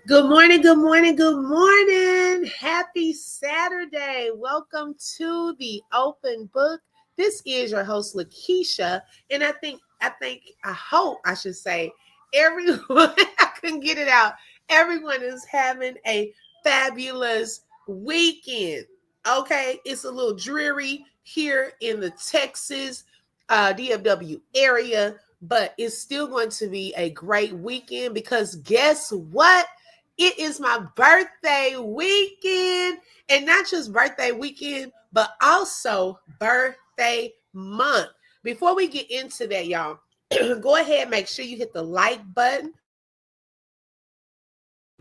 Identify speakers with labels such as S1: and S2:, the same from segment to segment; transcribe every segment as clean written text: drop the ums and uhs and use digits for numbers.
S1: Good morning, good morning, good morning. Happy Saturday. Welcome to the open book. This is your host, Lakeisha. And I hope I should say, everyone, I couldn't get it out. Everyone is having a fabulous weekend. Okay, it's a little dreary here in the Texas, DFW area, but it's still going to be a great weekend because guess what? It is my birthday weekend, and not just birthday weekend, but also birthday month. Before we get into that, y'all, go ahead, make sure you hit the like button.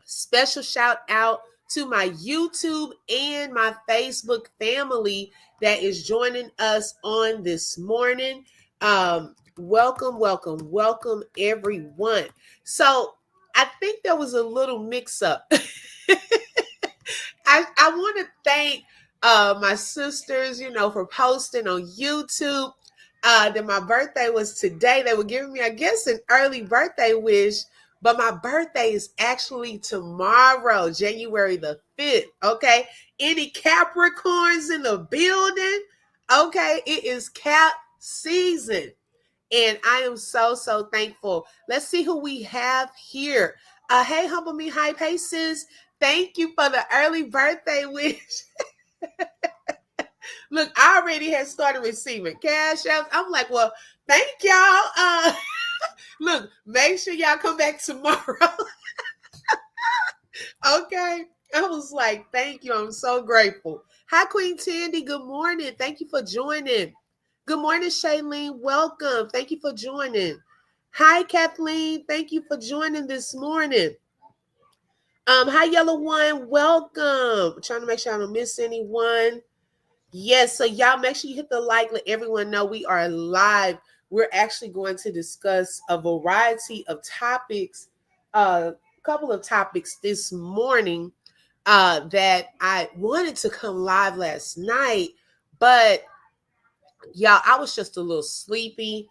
S1: Special shout out to my YouTube and my Facebook family that is joining us on this morning. Welcome, welcome, welcome, everyone. So I think there was a little mix up. I want to thank my sisters, for posting on YouTube that my birthday was today. They were giving me, I guess, an early birthday wish, but my birthday is actually tomorrow, January the 5th. Okay. Any Capricorns in the building? Okay. It is Cap season. And I am so, so thankful. Let's see who we have here. Hey, Humble Me Hype. Hey, sis. Thank you for the early birthday wish. Look, I already had started receiving cash outs. I'm like, well, thank y'all. Look, make sure y'all come back tomorrow. Okay. I was like, thank you. I'm so grateful. Hi, Queen Tandy. Good morning. Thank you for joining. Good morning, Shailene. Welcome. Thank you for joining. Hi, Kathleen. Thank you for joining this morning. Hi, Yellow One. Welcome. I'm trying to make sure I don't miss anyone. Yes, so y'all make sure you hit the like, let everyone know we are live. We're actually going to discuss a variety of topics, a couple of topics this morning that I wanted to come live last night, but y'all, I was just a little sleepy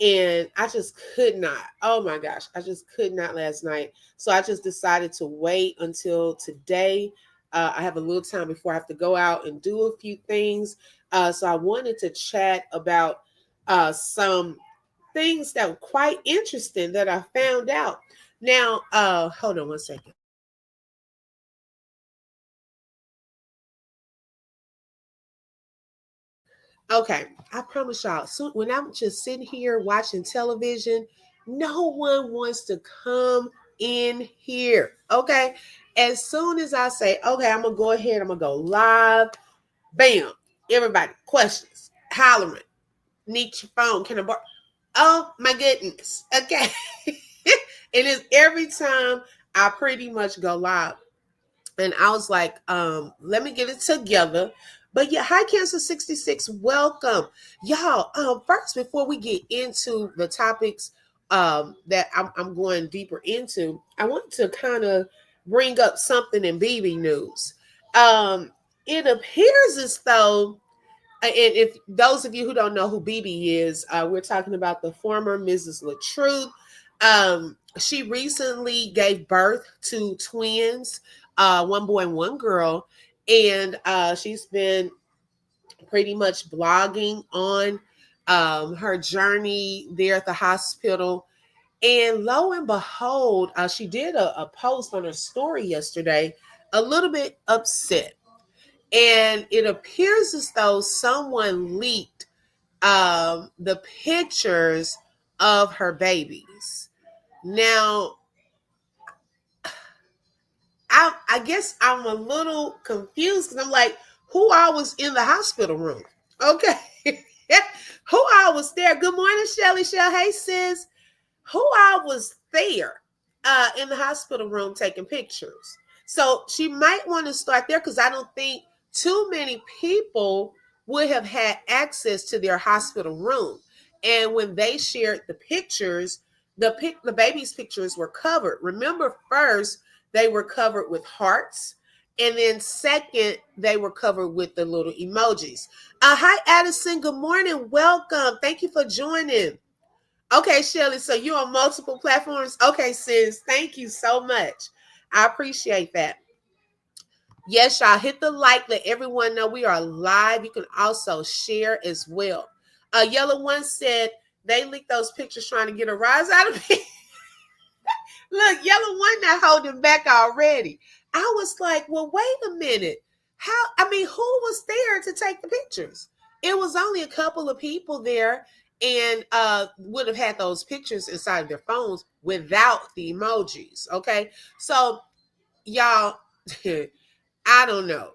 S1: and I just could not. Oh my gosh, I just could not last night. So I just decided to wait until today. I have a little time before I have to go out and do a few things. So I wanted to chat about some things that were quite interesting that I found out. Now, hold on one second. Okay, I promise y'all. So when I'm just sitting here watching television, no one wants to come in here. Okay, as soon as I say, okay, I'm gonna go ahead, I'm gonna go live. Bam! Everybody, questions, hollering. Need your phone? Can I borrow? Oh my goodness. Okay, and it's every time I pretty much go live. And I was like, let me get it together. But yeah, hi Cancer 66, welcome. Y'all, first before we get into the topics that I'm going deeper into, I want to kind of bring up something in BB news. It appears as though, and if those of you who don't know who BB is, we're talking about the former Mrs. LaTruth. She recently gave birth to twins, one boy and one girl, and she's been pretty much blogging on her journey there at the hospital. And lo and behold, she did a post on her story yesterday, a little bit upset. And it appears as though someone leaked the pictures of her babies. Now, I guess I'm a little confused because I'm like, who all was in the hospital room? Okay. Who all was there? Good morning, Shelly Shell. Hey, sis. Who all was there in the hospital room taking pictures? So she might want to start there because I don't think too many people would have had access to their hospital room. And when they shared the pictures, the baby's pictures were covered. Remember, first they were covered with hearts, and then second they were covered with the little emojis. Hi, Addison. Good morning. Welcome. Thank you for joining. Okay, Shelly, so you're on multiple platforms. Okay, sis, thank you so much. I appreciate that. Yes, y'all, hit the like, let everyone know we are live. You can also share as well. Yellow One said they leaked those pictures trying to get a rise out of me. Look, Yellow One not holding back already. I was like, well, wait a minute. Who was there to take the pictures? It was only a couple of people there, and would have had those pictures inside of their phones without the emojis. Okay. So y'all, I don't know.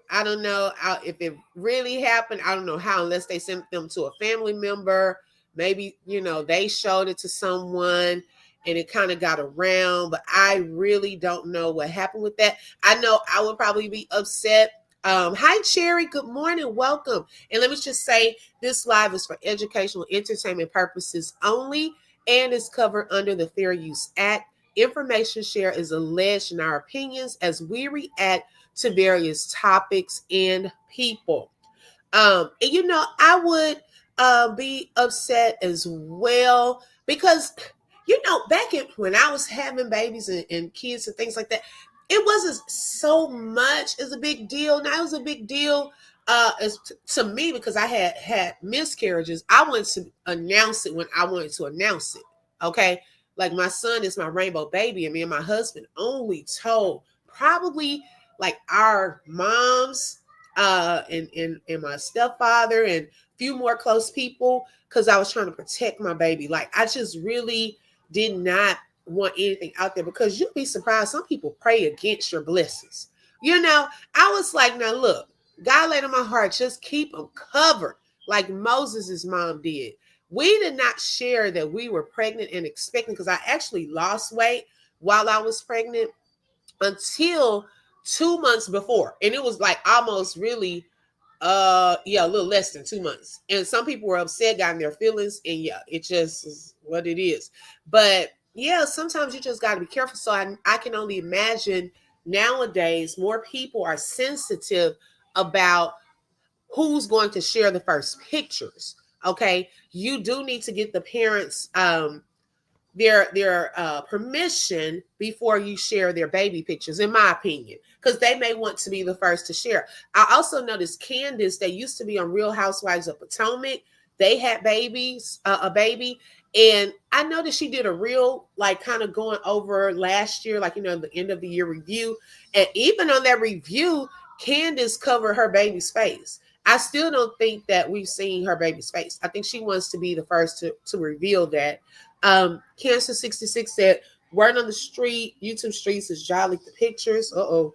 S1: If it really happened. I don't know how, unless they sent them to a family member. Maybe, they showed it to someone and it kind of got around, but I really don't know what happened with that. I know I would probably be upset. Hi, Cherry. Good morning. Welcome. And let me just say, this live is for educational entertainment purposes only and is covered under the Fair Use Act. Information share is alleged in our opinions as we react to various topics and people. And I would be upset as well because, back when I was having babies and kids and things like that, it wasn't so much as a big deal. Now it was a big deal to me because I had miscarriages. I wanted to announce it when I wanted to announce it. Okay. Like my son is my rainbow baby, and me and my husband only told probably like our moms and my stepfather and a few more close people, because I was trying to protect my baby. Like I just really did not want anything out there, because you'll be surprised. Some people pray against your blessings. I was like, now look, God laid on my heart, just keep them covered like Moses' mom did. We did not share that we were pregnant and expecting, because I actually lost weight while I was pregnant until 2 months before. And it was like almost really, a little less than 2 months. And some people were upset, got in their feelings. And yeah, it just is what it is. But yeah, sometimes you just got to be careful. So I can only imagine nowadays more people are sensitive about who's going to share the first pictures. Okay. You do need to get the parents, their permission before you share their baby pictures, in my opinion, because they may want to be the first to share. I also noticed Candace, that used to be on Real Housewives of Potomac, they had a baby, and I noticed she did a real, like, kind of going over last year, like, the end of the year review, and even on that review, Candace covered her baby's face. I still don't think that we've seen her baby's face. I think she wants to be the first to reveal that. Cancer 66 said, word on the street, YouTube streets is Jolly the pictures. Oh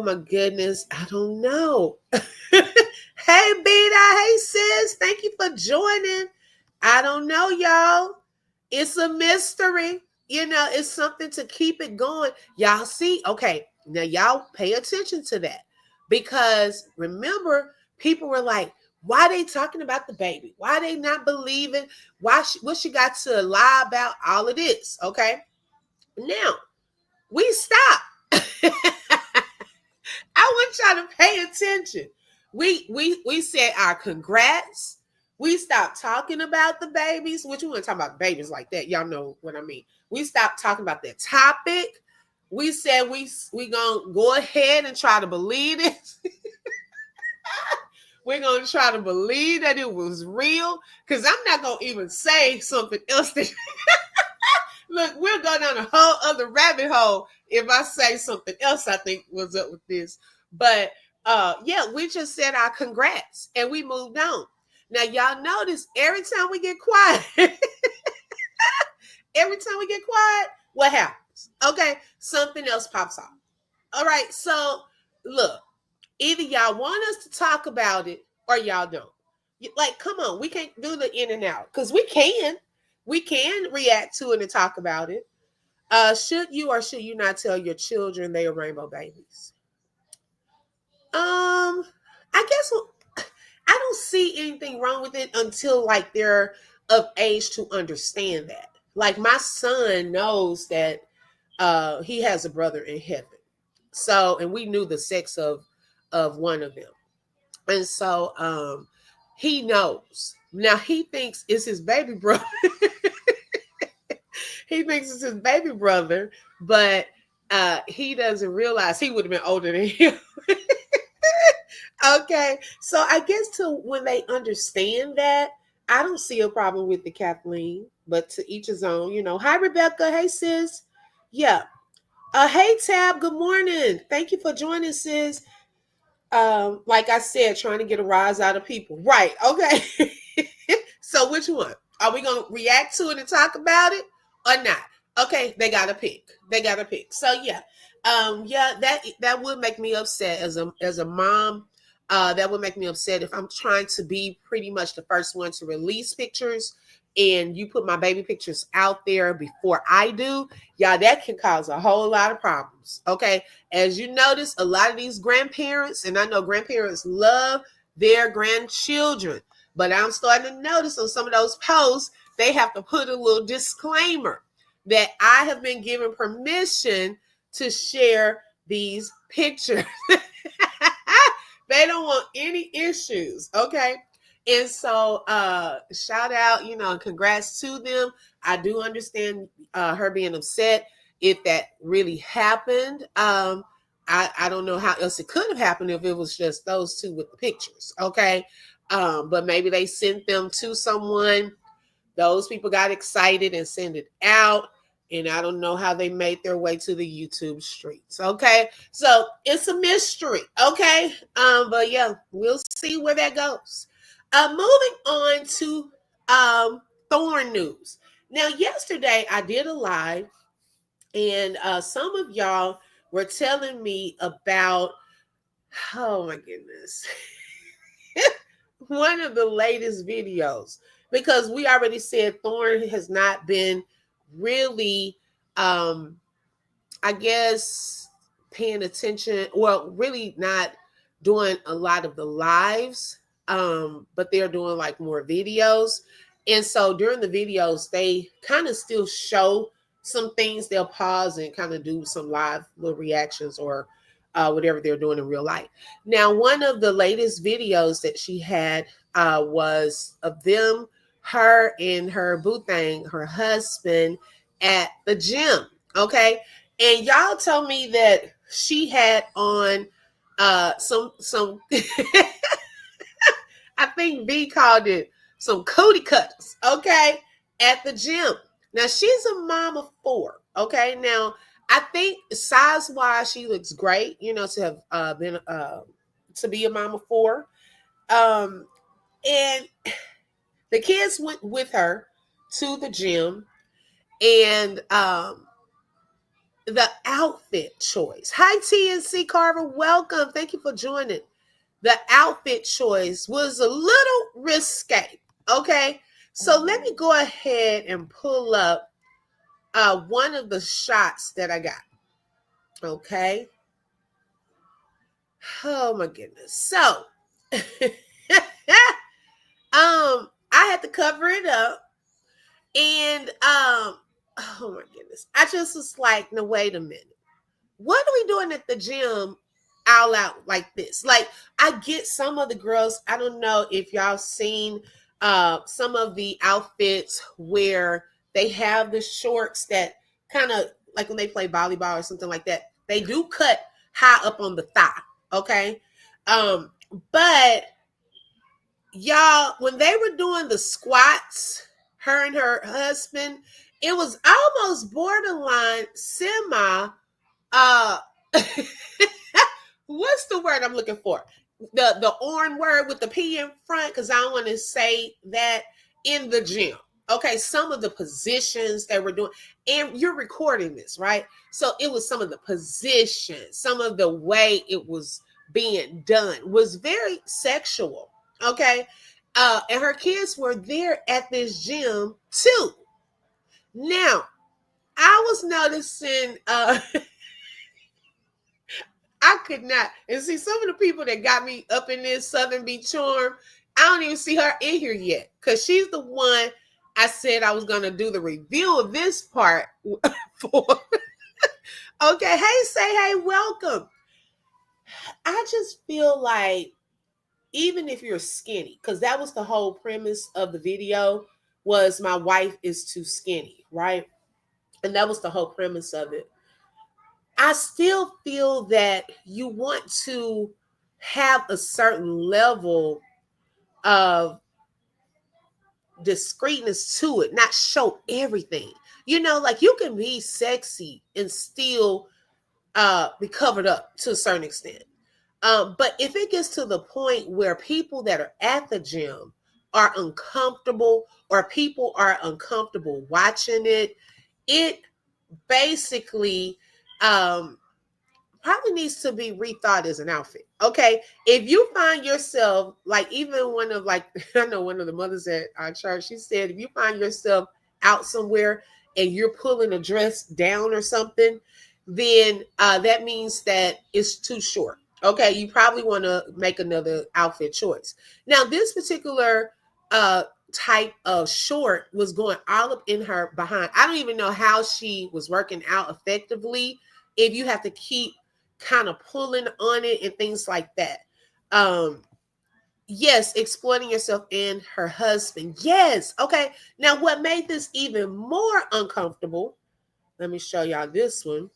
S1: my goodness. I don't know. Hey, Beta. Hey, sis. Thank you for joining. I don't know, y'all. It's a mystery. It's something to keep it going. Y'all see? Okay. Now, y'all pay attention to that, because remember, people were like, why they talking about the baby? Why they not believing? What she got to lie about? All of this. Okay. Now, we stop. I want y'all to pay attention. We said our congrats. We stopped talking about the babies, which we want to talk about babies like that. Y'all know what I mean. We stopped talking about that topic. We said we gonna go ahead and try to believe it. We're gonna try to believe that it was real, because I'm not gonna even say something else that look, we'll go down a whole other rabbit hole if I say something else I think was up with this. But we just said our congrats and we moved on. Now, y'all notice every time we get quiet, what happens? Okay, something else pops up. All right, so look, either y'all want us to talk about it or y'all don't. Like, come on, we can't do the in and out, because we can react to it and talk about it. Should you or should you not tell your children they are rainbow babies? I guess I don't see anything wrong with it until like they're of age to understand that. Like my son knows that he has a brother in heaven. So, and we knew the sex of one of them. And so he knows. Now he thinks it's his baby brother. He thinks it's his baby brother, but He doesn't realize he would have been older than him. Okay, so I guess to when they understand that, I don't see a problem with the Kathleen, but to each his own, you know. Hi, Rebecca. Hey, sis. Yeah. Hey, Tab. Good morning. Thank you for joining, sis. Like I said, trying to get a rise out of people. Right. Okay. So which one? Are we gonna react to it and talk about it or not? Okay, they gotta pick. They gotta pick. So yeah. Yeah, that would make me upset as a mom. That would make me upset if I'm trying to be pretty much the first one to release pictures and you put my baby pictures out there before I do. Yeah, that can cause a whole lot of problems. Okay. As you notice, a lot of these grandparents, and I know grandparents love their grandchildren, but I'm starting to notice on some of those posts, they have to put a little disclaimer that I have been given permission to share these pictures. They don't want any issues, okay? And so shout out, you know, congrats to them. I do understand her being upset if that really happened. I don't know how else it could have happened if it was just those two with the pictures, okay? But maybe they sent them to someone. Those people got excited and sent it out. And I don't know how they made their way to the YouTube streets. Okay. So it's a mystery. Okay. But yeah, we'll see where that goes. Moving on to Thorn news. Now, yesterday I did a live, and some of y'all were telling me about, oh my goodness, one of the latest videos, because we already said Thorn has not been really I guess paying attention, well, really not doing a lot of the lives, but they're doing like more videos. And so during the videos, they kind of still show some things. They'll pause and kind of do some live little reactions or whatever they're doing in real life. Now, one of the latest videos that she had was of them, her and her boo thing, her husband, at the gym. Okay. And y'all told me that she had on some I think B called it some cootie cutters, okay, at the gym. Now she's a mom of four, okay. Now I think size wise she looks great, you know, to have been to be a mom of four. And the kids went with her to the gym, and the outfit choice. Hi, TNC Carver. Welcome. Thank you for joining. The outfit choice was a little risque. Okay. So let me go ahead and pull up one of the shots that I got. Okay. Oh my goodness. So I had to cover it up. And oh my goodness. I just was like, no, wait a minute. What are we doing at the gym all out like this? Like, I get some of the girls, I don't know if y'all seen some of the outfits where they have the shorts that kind of like when they play volleyball or something like that, they do cut high up on the thigh. Okay. But y'all, when they were doing the squats, her and her husband, it was almost borderline semi uh what's the word I'm looking for? The orange word with the P in front, because I don't want to say that in the gym. Okay, some of the positions that we're doing, and you're recording this, right? So it was some of the positions, some of the way it was being done was very sexual. Okay. And her kids were there at this gym too. Now, I was noticing I could not. And see, some of the people that got me up in this Southern Beach Charm, I don't even see her in here yet. Because she's the one I said I was going to do the review of this part for. Okay, hey, say hey, welcome. I just feel like even if you're skinny, because that was the whole premise of the video, was my wife is too skinny, right? And that was the whole premise of it. I still feel that you want to have a certain level of discreetness to it, not show everything. You know, like you can be sexy and still be covered up to a certain extent. But if it gets to the point where people that are at the gym are uncomfortable or people are uncomfortable watching it, it basically probably needs to be rethought as an outfit. Okay. If you find yourself like even one of like I know one of the mothers at our church, she said if you find yourself out somewhere and you're pulling a dress down or something, then that means that it's too short. Okay, you probably want to make another outfit choice. Now, this particular type of short was going all up in her behind. I don't even know how she was working out effectively if you have to keep kind of pulling on it and things like that. Yes, exploiting yourself and her husband. Yes. Okay. Now, what made this even more uncomfortable, let me show y'all this one,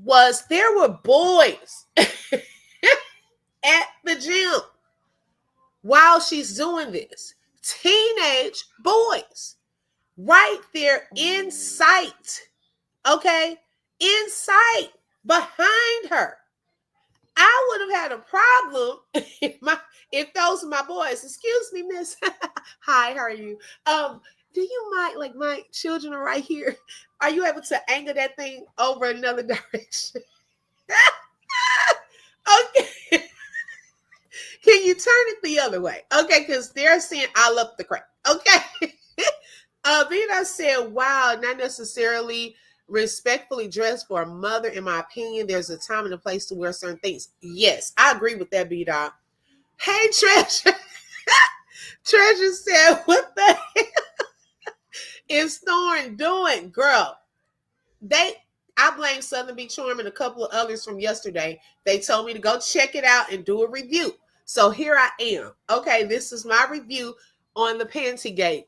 S1: was there were boys at the gym while she's doing this. Teenage boys right there in sight. Okay. In sight behind her. I would have had a problem if those are my boys. Excuse me, miss. Hi, how are you? Do you mind, like my children are right here? Are you able to angle that thing over another direction? Okay. Can you turn it the other way? Okay, because they're saying I love the crap. Okay. Then I said, wow, not necessarily respectfully dressed for a mother. In my opinion, there's a time and a place to wear certain things. Yes, I agree with that, B-Dog. Hey, Treasure. Treasure said, what the hell is Thorn doing? Girl, I blame Southern Beach Charm and a couple of others from yesterday. They told me to go check it out and do a review. So here I am. Okay, this is my review on the Panty Gate.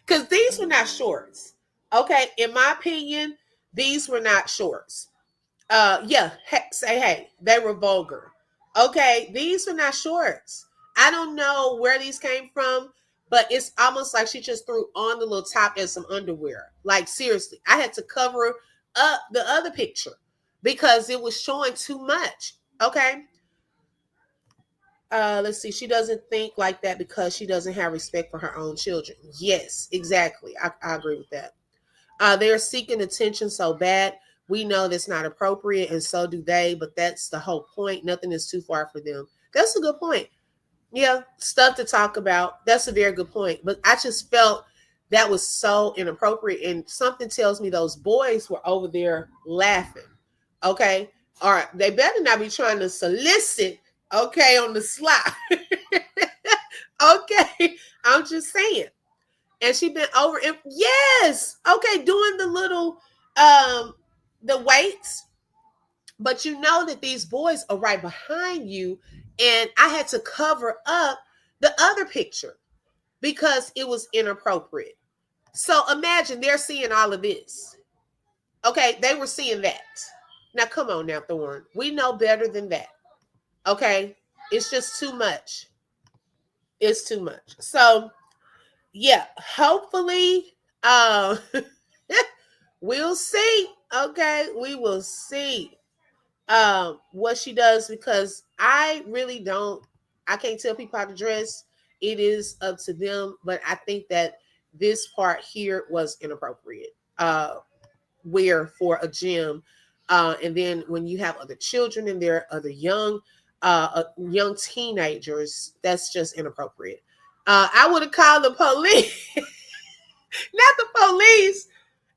S1: Because these were not shorts. Okay, in my opinion, these were not shorts. Yeah, say hey, they were vulgar. Okay, these were not shorts. I don't know where these came from, but it's almost like she just threw on the little top and some underwear. Like seriously, I had to cover up the other picture because it was showing too much. Okay. Let's see. She doesn't think like that because she doesn't have respect for her own children. Yes, exactly. I agree with that. They're seeking attention so bad. We know that's not appropriate, and so do they, but that's the whole point. Nothing is too far for them. That's a good point. Yeah, stuff to talk about. That's a very good point. But I just felt that was so inappropriate. And something tells me those boys were over there laughing. Okay. All right. They better not be trying to solicit, okay, on the sly. Okay. I'm just saying. And she been over and yes, okay, doing the little the weights, but you know that these boys are right behind you, and I had to cover up the other picture because it was inappropriate. So imagine they're seeing all of this. Okay, they were seeing that. Now come on now, Thorn. We know better than that. Okay, it's just too much. It's too much. So yeah, hopefully we'll see. Okay, we will see what she does because I can't tell people how to dress. It is up to them, but I think that this part here was inappropriate. Wear for a gym. And then when you have other children in there, other young teenagers, that's just inappropriate. I would have called the police, not the police.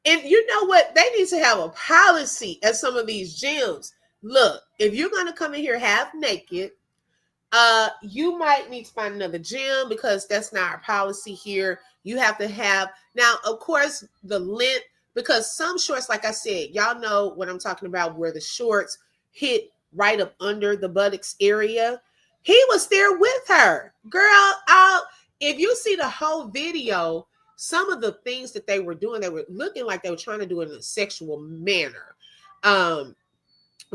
S1: And you know what? They need to have a policy at some of these gyms. Look, if you're going to come in here half naked, you might need to find another gym because that's not our policy here. You have to have, now, of course, the length, because some shorts, like I said, y'all know what I'm talking about, where the shorts hit right up under the buttocks area. He was there with her. Girl, if you see the whole video, some of the things that they were doing, they were looking like they were trying to do it in a sexual manner. Um,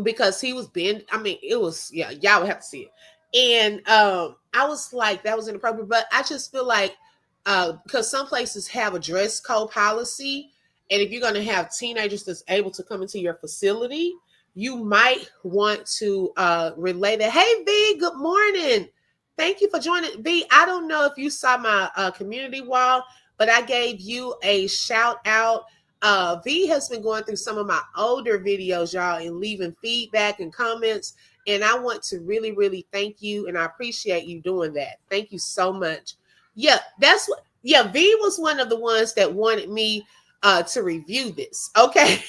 S1: because he was being, I mean, it was, yeah, y'all would have to see it. And I was like, that was inappropriate. But I just feel like because some places have a dress code policy, and if you're going to have teenagers that's able to come into your facility, you might want to relay that. Hey, V, good morning. Thank you for joining. V, I don't know if you saw my community wall, but I gave you a shout out. V has been going through some of my older videos, y'all, and leaving feedback and comments. And I want to really, really thank you. And I appreciate you doing that. Thank you so much. Yeah, that's what, yeah, V was one of the ones that wanted me to review this. Okay.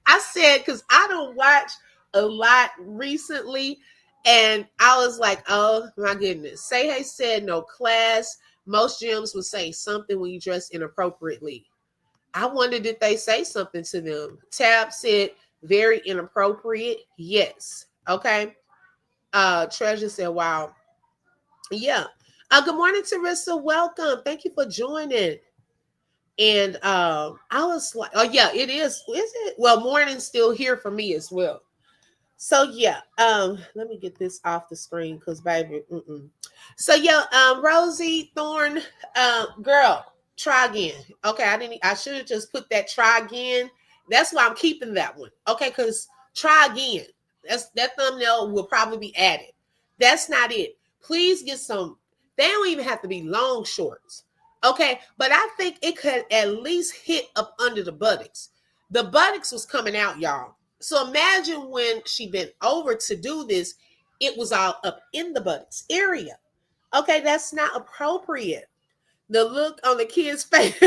S1: I said, because I don't watch a lot recently. And I was like, oh my goodness. Say Hey said no class. Most gyms would say something when you dress inappropriately. I wondered, did they say something to them? Tab said, very inappropriate. Yes. Okay. Treasure said, wow. Yeah. Good morning, Teresa. Welcome. Thank you for joining. And I was like, oh yeah, it is. Is it? Well, morning's still here for me as well. So yeah, let me get this off the screen because baby, So yeah, Rosie Thorn, girl, try again. Okay, I should have just put that try again. That's why I'm keeping that one. Okay, because try again. That thumbnail will probably be added. That's not it. Please get some. They don't even have to be long shorts. Okay, but I think it could at least hit up under the buttocks. The buttocks was coming out, y'all. So imagine when she bent over to do this, it was all up in the buttocks area. Okay, that's not appropriate. The look on the kid's face,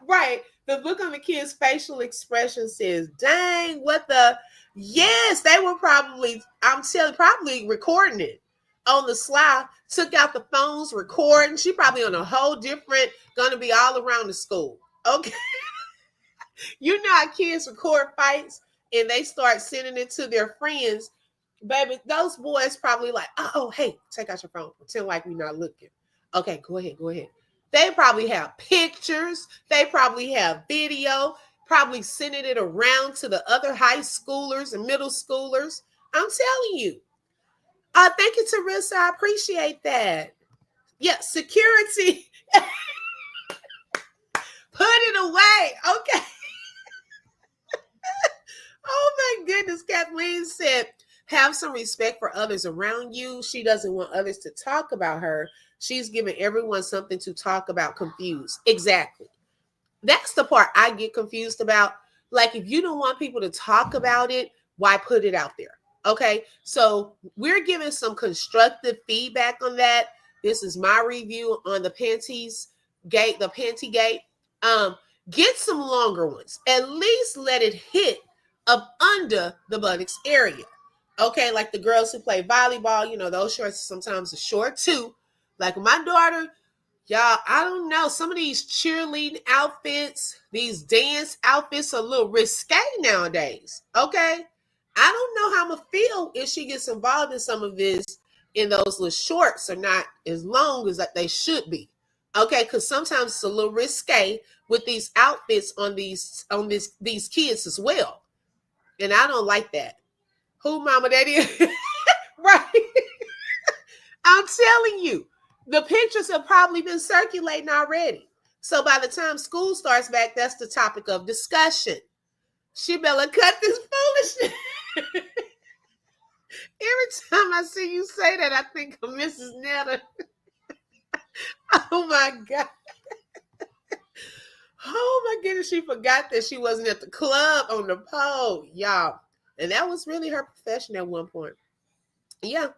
S1: right? The look on the kid's facial expression says, dang, what the? Yes, they were probably, I'm telling, probably recording it on the sly, took out the phones, recording. She probably on a whole different, gonna be all around the school. Okay. You know how kids record fights and they start sending it to their friends. Baby, those boys probably like, oh, hey, take out your phone. Pretend like we're not looking. Okay, go ahead. They probably have pictures. They probably have video, probably sending it around to the other high schoolers and middle schoolers. I'm telling you. Thank you, Teresa. I appreciate that. Yeah, security. Put it away. Okay. Oh my goodness, Kathleen said, have some respect for others around you. She doesn't want others to talk about her. She's giving everyone something to talk about, confused. Exactly. That's the part I get confused about. Like, if you don't want people to talk about it, why put it out there? Okay, so we're giving some constructive feedback on that. This is my review on the Panties Gate, the Panty Gate. Get some longer ones. At least let it hit up under the buttocks area. Okay, like the girls who play volleyball, you know, those shorts sometimes are short too. Like my daughter, y'all, I don't know. Some of these cheerleading outfits, these dance outfits are a little risque nowadays. Okay. I don't know how I'm going to feel if she gets involved in some of this, in those little shorts are not as long as they should be. Okay, because sometimes it's a little risque with these outfits on these kids as well. And I don't like that. Who mama that is? Right. I'm telling you, the pictures have probably been circulating already. So by the time school starts back, that's the topic of discussion. She better cut this foolishness. Every time I see you say that, I think of Mrs. Netta. Oh my God. Oh my goodness, she forgot that she wasn't at the club on the pole, y'all. And that was really her profession at one point. Yeah.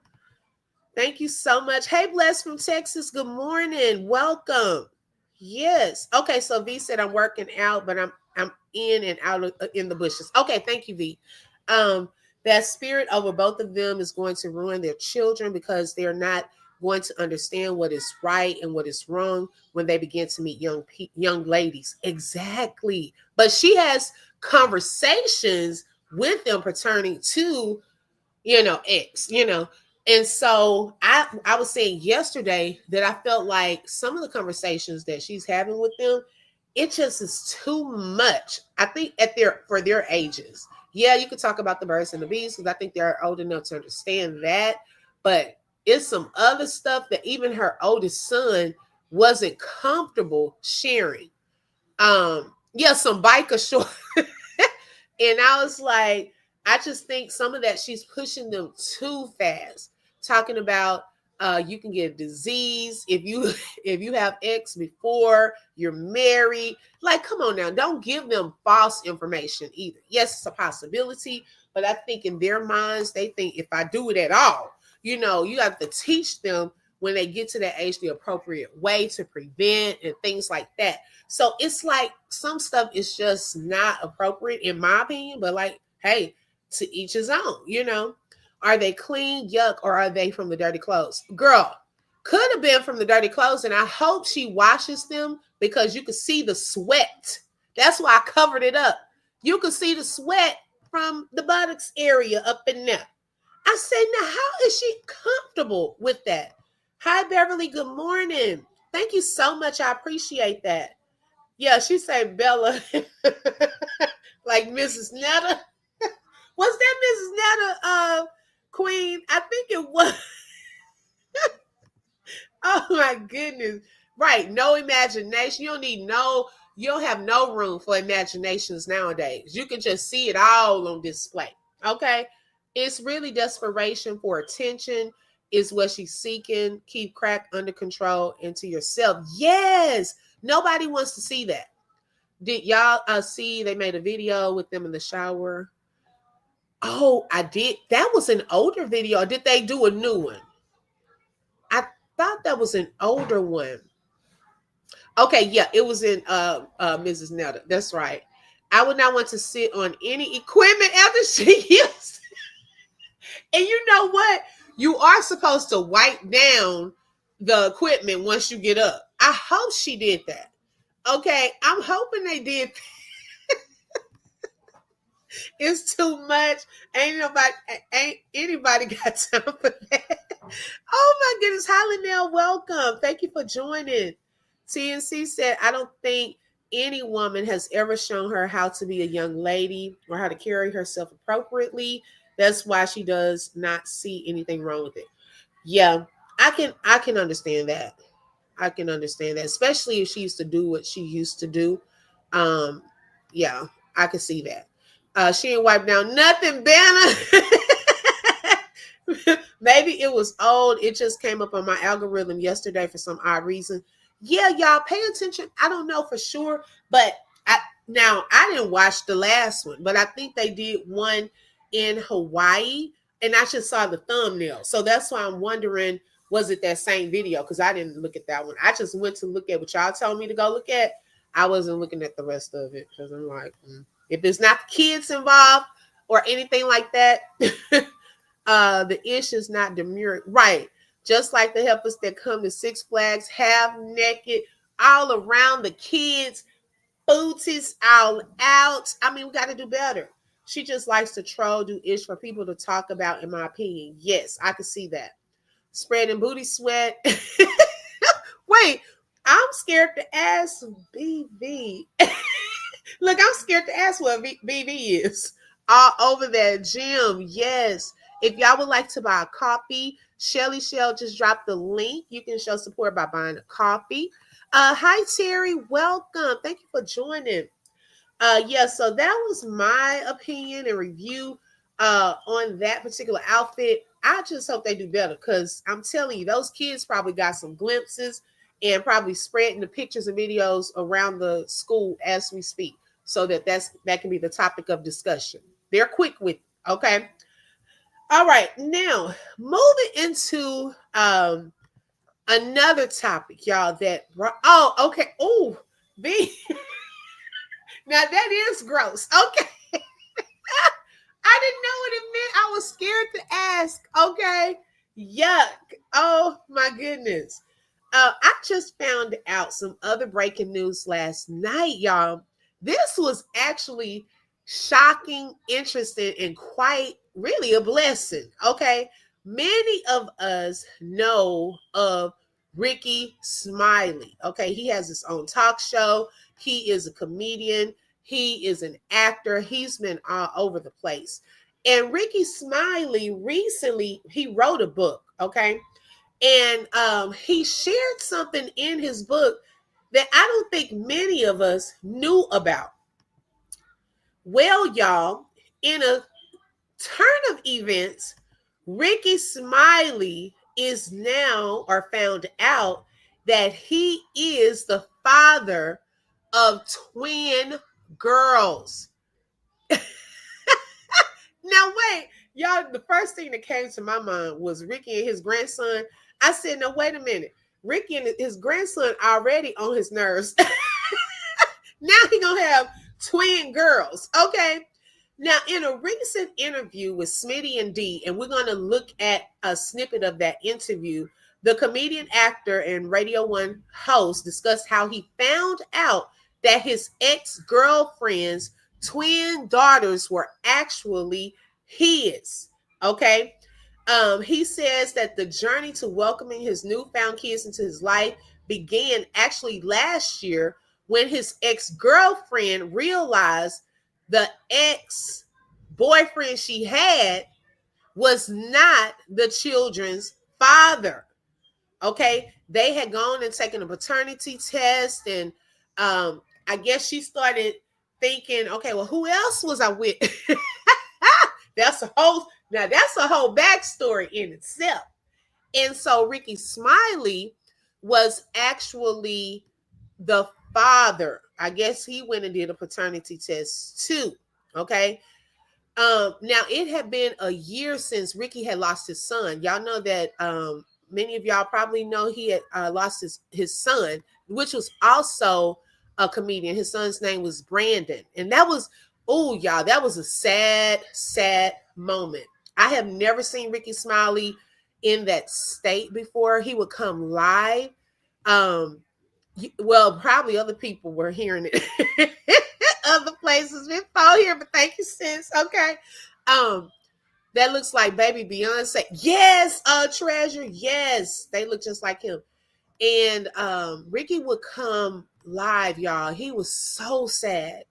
S1: Thank you so much. Hey, Bless from Texas. Good morning. Welcome. Yes. Okay, so V said I'm working out, but I'm in and out in the bushes. Okay, thank you, V. That spirit over both of them is going to ruin their children because they're not going to understand what is right and what is wrong when they begin to meet young ladies. Exactly. But she has conversations with them pertaining to, X, And so I was saying yesterday that I felt like some of the conversations that she's having with them, it just is too much. I think for their ages. Yeah, you could talk about the birds and the bees because I think they're old enough to understand that. But it's some other stuff that even her oldest son wasn't comfortable sharing. Yeah, some biker short. And I was like, I just think some of that she's pushing them too fast. Talking about you can get a disease if you if you have X before you're married. Like, come on now, don't give them false information either. Yes, it's a possibility, but I think in their minds they think if I do it at all, you have to teach them when they get to that age the appropriate way to prevent and things like that. So it's like some stuff is just not appropriate in my opinion, but like, hey, to each his own. Are they clean, yuck, or are they from the dirty clothes? Girl, could have been from the dirty clothes, and I hope she washes them because you could see the sweat. That's why I covered it up. You could see the sweat from the buttocks area up in there. I said, now how is she comfortable with that? Hi, Beverly. Good morning. Thank you so much. I appreciate that. Yeah, she said Bella, like Mrs. Netta. Was that Mrs. Netta, Queen? I think it was. Oh my goodness. Right. No imagination. You don't have no room for imaginations nowadays. You can just see it all on display. Okay. It's really desperation for attention is what she's seeking. Keep crack under control into yourself. Yes. Nobody wants to see that. Did y'all see they made a video with them in the shower? Oh, I did. That was an older video. Did they do a new one? I thought that was an older one. Okay, yeah, it was in Mrs. Nelda. That's right. I would not want to sit on any equipment after she used. And you know what? You are supposed to wipe down the equipment once you get up. I hope she did that. Okay, I'm hoping they did. It's too much. Ain't anybody got time for that. Oh my goodness, Hollandale, welcome. Thank you for joining. TNC said, I don't think any woman has ever shown her how to be a young lady or how to carry herself appropriately. That's why she does not see anything wrong with it. Yeah, I can understand that. I can understand that, especially if she used to do what she used to do. Um, yeah, I can see that. She ain't wiped down nothing, Banner. Maybe it was old. It just came up on my algorithm yesterday for some odd reason. Yeah, y'all pay attention. I don't know for sure, but I didn't watch the last one, but I think they did one in Hawaii, and I just saw the thumbnail. So that's why I'm wondering, was it that same video? Because I didn't look at that one. I just went to look at what y'all told me to go look at. I wasn't looking at the rest of it because I'm like, if it's not the kids involved or anything like that, the ish is not demure. Right. Just like the helpers that come to Six Flags, half naked, all around the kids, booties all out. I mean, we got to do better. She just likes to troll, do ish for people to talk about, in my opinion. Yes, I can see that. Spreading booty sweat. Wait, I'm scared to ask BB. Look, I'm scared to ask what BB is. All over that gym. Yes. If y'all would like to buy a coffee, Shelly Shell just dropped the link. You can show support by buying a coffee. Hi, Terry. Welcome. Thank you for joining. Yeah, so that was my opinion and review on that particular outfit. I just hope they do better because I'm telling you, those kids probably got some glimpses and probably spreading the pictures and videos around the school as we speak, so that can be the topic of discussion. They're quick with it, okay. All right, now moving into another topic, y'all. Okay. Oh, B. Now that is gross. Okay. I didn't know what it meant. I was scared to ask. Okay. Yuck. Oh my goodness. I just found out some other breaking news last night, y'all. This was actually shocking, interesting, and quite really a blessing. Okay. Many of us know of Rickey Smiley. Okay, he has his own talk show. He is a comedian. He is an actor. He's been all over the place. And Rickey Smiley recently, he wrote a book, okay? And he shared something in his book that I don't think many of us knew about. Well, y'all, in a turn of events, Rickey Smiley is now or found out that he is the father of twin girls. Now, wait, y'all, the first thing that came to my mind was Rickey and his grandson. I said, no, wait a minute. Rickey and his grandson already on his nerves. Now he gonna have twin girls. Okay. Now, in a recent interview with Smitty and D, and we're going to look at a snippet of that interview, the comedian, actor, and Radio 1 host discussed how he found out that his ex-girlfriend's twin daughters were actually his. Okay. He says that the journey to welcoming his newfound kids into his life began actually last year when his ex-girlfriend realized the ex-boyfriend she had was not the children's father. Okay, they had gone and taken a paternity test, and I guess she started thinking, okay, well, who else was I with? That's a whole backstory in itself. And so Rickey Smiley was actually the father. I guess he went and did a paternity test too. Okay. Now it had been a year since Rickey had lost his son. Y'all know that many of y'all probably know he had lost his son, which was also a comedian. His son's name was Brandon. And that was, oh, y'all, that was a sad, sad moment. I have never seen Rickey Smiley in that state before. He would come live. Well, probably other people were hearing it other places before here, but thank you, sis. Okay. That looks like baby Beyonce. Yes, Treasure. Yes, they look just like him. And Rickey would come live, y'all. He was so sad.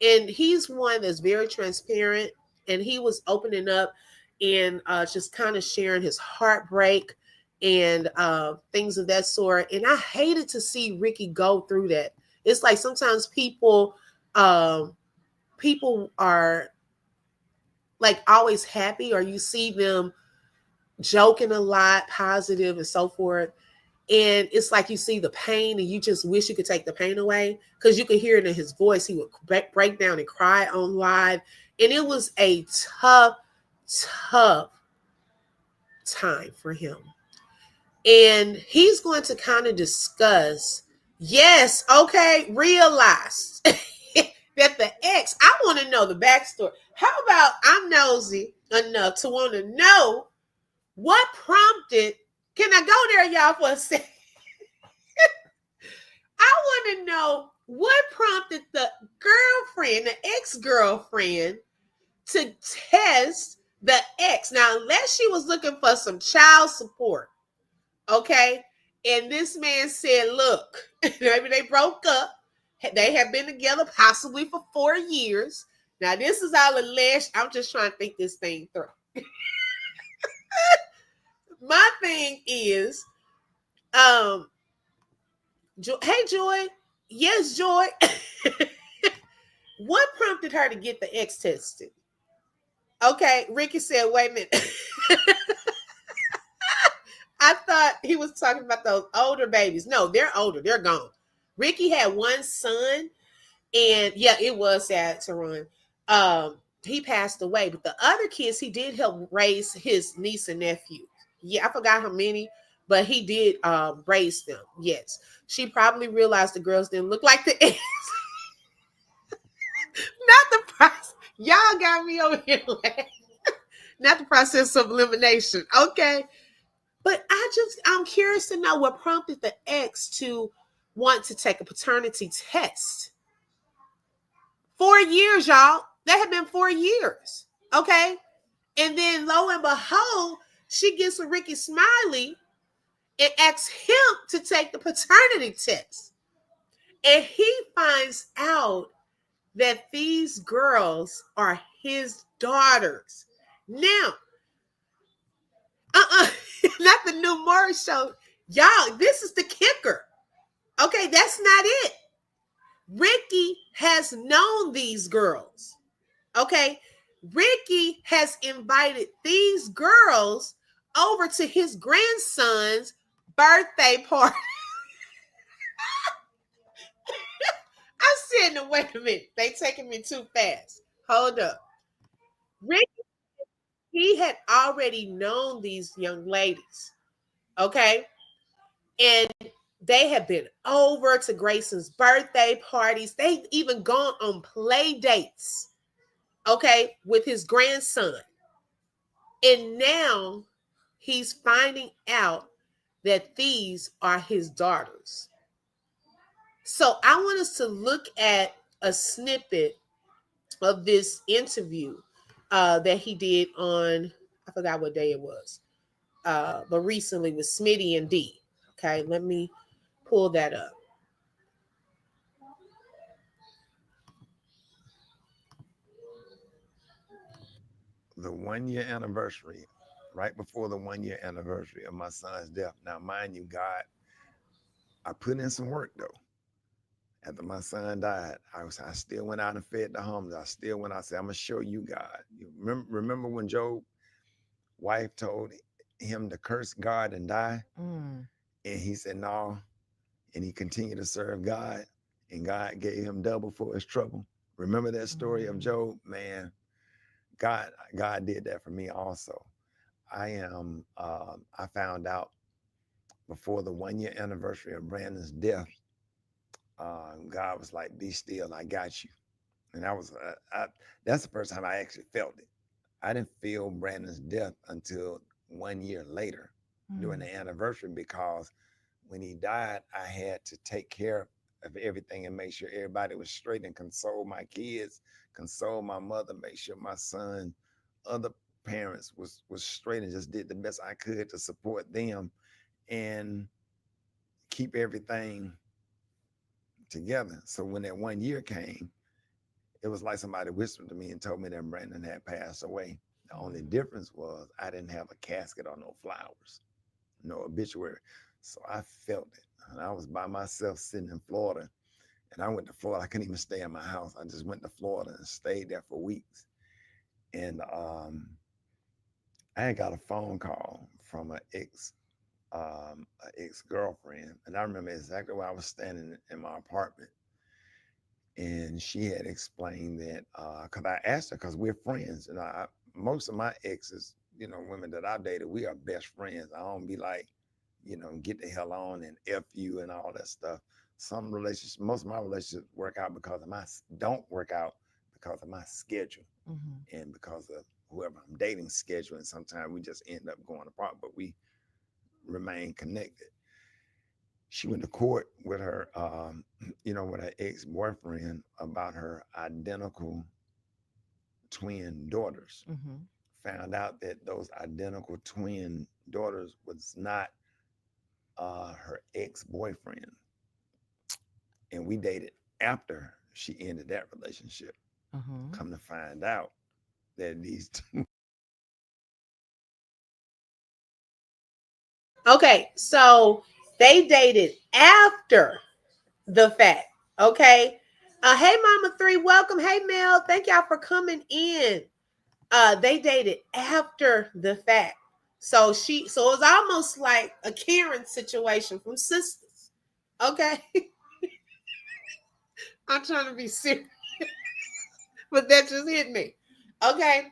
S1: And he's one that's very transparent. And he was opening up and just kind of sharing his heartbreak and things of that sort. And I hated to see Rickey go through that. It's like sometimes people are like always happy, or you see them joking a lot, positive and so forth. And it's like you see the pain and you just wish you could take the pain away, because you could hear it in his voice. He would break down and cry on live. And it was a tough time for him. And he's going to kind of discuss, yes, okay, realize that the ex, I want to know the backstory. How about I'm nosy enough to want to know what prompted, can I go there, y'all, for a second? I want to know what prompted the girlfriend, the ex-girlfriend, to test the ex. Now, unless she was looking for some child support, okay? And this man said, look, maybe they broke up. They have been together possibly for 4 years. Now, this is all alleged. I'm just trying to think this thing through. My thing is, hey, Joy. Yes, Joy. What prompted her to get the ex tested? Okay, Rickey said, wait a minute. I thought he was talking about those older babies. No, they're older. They're gone. Rickey had one son, and yeah, it was sad to run. He passed away, but the other kids, he did help raise his niece and nephew. Yeah, I forgot how many, but he did raise them. Yes. She probably realized the girls didn't look like the ex. Not the process. Y'all got me over here laughing. Not the process of elimination. Okay. But I'm curious to know what prompted the ex to want to take a paternity test. 4 years, y'all. That had been 4 years. Okay. And then lo and behold, she gets with Rickey Smiley and asks him to take the paternity test. And he finds out that these girls are his daughters. Now, not the new Morris show. Y'all, this is the kicker. Okay, that's not it. Rickey has known these girls. Okay, Rickey has invited these girls over to his grandson's birthday party. I'm saying, wait a minute, they taking me too fast. Hold up. Rickey, he had already known these young ladies. Okay, and they have been over to Grayson's birthday parties. They've even gone on play dates, okay, with his grandson. And now he's finding out that these are his daughters. So I want us to look at a snippet of this interview that he did on, I forgot what day it was, but recently with Smitty and D. Okay, let me pull that up.
S2: The 1 year anniversary, right before the 1 year anniversary of my son's death. Now, mind you, God, I put in some work though. After my son died, I still went out and fed the homeless. I still went out and said, I'm gonna show you God. You remember when Job's wife told him to curse God and die? And he said, no. And he continued to serve God, and God gave him double for his trouble. Remember that story of Job? Man, God did that for me also. I found out before the 1 year anniversary of Brandon's death, God was like, be still, I got you. And that's the first time I actually felt it. I didn't feel Brandon's death until 1 year later during the anniversary, because when he died, I had to take care of everything and make sure everybody was straight and console my kids, console my mother, make sure my son, other parents was straight, and just did the best I could to support them and keep everything together. So when that 1 year came, it was like somebody whispered to me and told me that Brandon had passed away. The only difference was I didn't have a casket or no flowers, no obituary. So I felt it. And I was by myself sitting in Florida. And I went to Florida. I couldn't even stay in my house. I just went to Florida and stayed there for weeks. And I had got a phone call from an ex-girlfriend. And I remember exactly where I was standing in my apartment. And she had explained that, because I asked her, because we're friends. And most of my exes, women that I've dated, we are best friends. I don't be like, get the hell on and F you and all that stuff. Some relationships, most of my relationships don't work out because of my schedule and because of whoever I'm dating schedule. And sometimes we just end up going apart, but we remain connected. She went to court with her, with her ex-boyfriend about her identical twin daughters. Found out that those identical twin daughters was not her ex-boyfriend, and we dated after she ended that relationship. Come to find out that these two.
S1: Okay, so they dated after the fact. Okay. Hey, Mama Three, welcome. Hey, Mel, thank y'all for coming in. They dated after the fact. So it was almost like a Karen situation from Sisters. Okay. I'm trying to be serious, but that just hit me. Okay.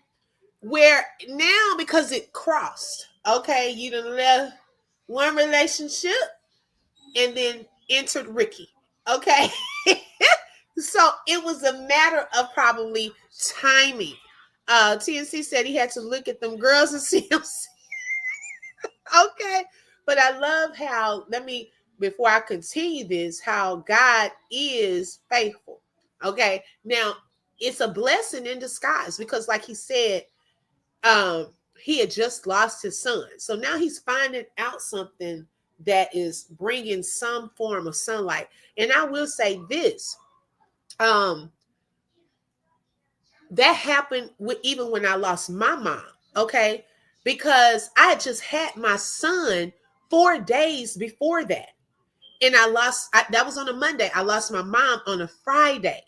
S1: Where now, because it crossed, okay, you done left one relationship and then entered Rickey. Okay. So it was a matter of probably timing. TNC said he had to look at them girls and see them. Okay. But I love how, before I continue this, how God is faithful. Okay. Now, it's a blessing in disguise because, like he said, he had just lost his son. So now he's finding out something that is bringing some form of sunlight. And I will say this, um, that happened with, even when I lost my mom, okay? Because I had just had my son 4 days before that. And that was on a Monday. I lost my mom on a Friday.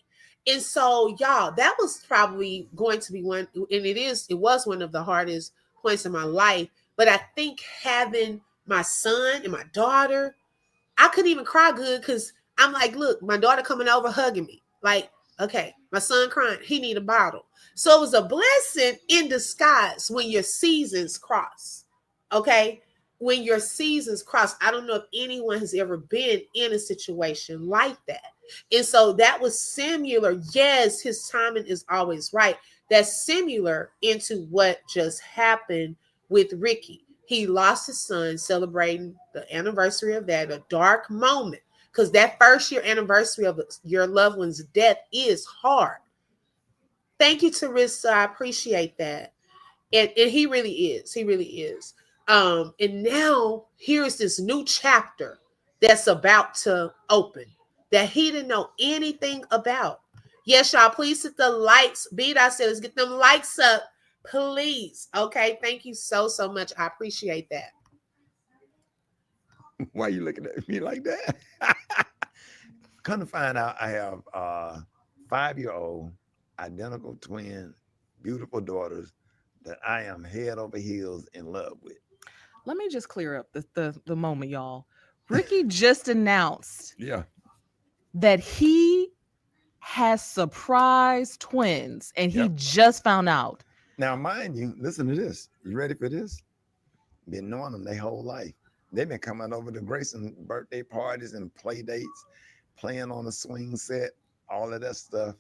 S1: And so, y'all, that was probably going to be one, and it was one of the hardest points in my life. But I think having my son and my daughter, I couldn't even cry good because I'm like, look, my daughter coming over hugging me. Like, okay, my son crying, he need a bottle. So it was a blessing in disguise when your seasons cross. Okay. When your seasons cross, I don't know if anyone has ever been in a situation like that. And so that was similar. Yes, his timing is always right. That's similar into what just happened with Rickey. He lost his son celebrating the anniversary of that, a dark moment. Because that first year anniversary of your loved one's death is hard. Thank you, Teresa. I appreciate that. And he really is. He really is. And now here's this new chapter that's about to open that he didn't know anything about. Yes, y'all, please hit the likes. Beat, I said, let's get them likes up, please. Okay, thank you so much. I appreciate that.
S2: Why are you looking at me like that? Come to find out, I have 5-year-old identical twin, beautiful daughters that I am head over heels in love with.
S3: Let me just clear up the moment, y'all. Rickey just announced
S2: Yeah.
S3: that he has surprise twins, and he
S2: Yep.
S3: just found out.
S2: Now, mind you, listen to this. You ready for this? Been knowing them their whole life. They've been coming over to Grayson birthday parties and play dates, playing on the swing set, all of that stuff.